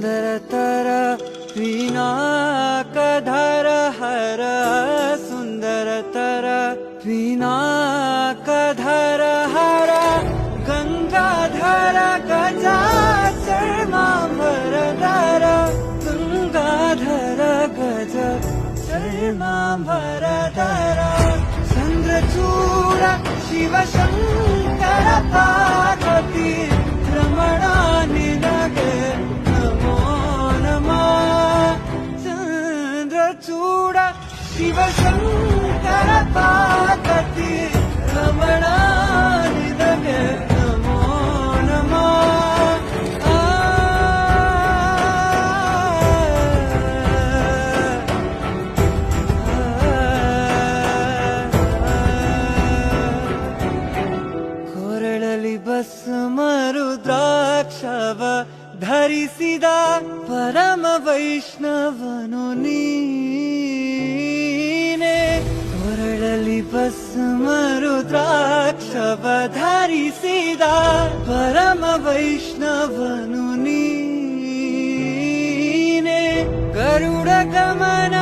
सुन्दरतर पिनाकधर हर सुन्दरतर पिनाकधर हर गङ्गाधर गजाचर्माम्बरधर गङ्गाधर गज चर्माम्बरधर चन्द्रचूड शिवशङ्कर पार्वती रमणा निनगे नमो नमः चन्द्रचूड शिवशङ्कर पार्वती रमणा निनगे नमो नमः ಕೊರಳಲಿ ಭಸ್ಮ ರುದ್ರಾಕ್ಷವ ಧರಿಸಿದ ಪರಮ ವೈಷ್ಣವನು ನೀನೆ ಕೊರಳಲಿ ಭಸ್ಮ ರುದ್ರಾಕ್ಷವ ಧರಿಸಿದ ಪರಮ ವೈಷ್ಣವನು ನೀನೆ ಗರುಡ ಗಮನ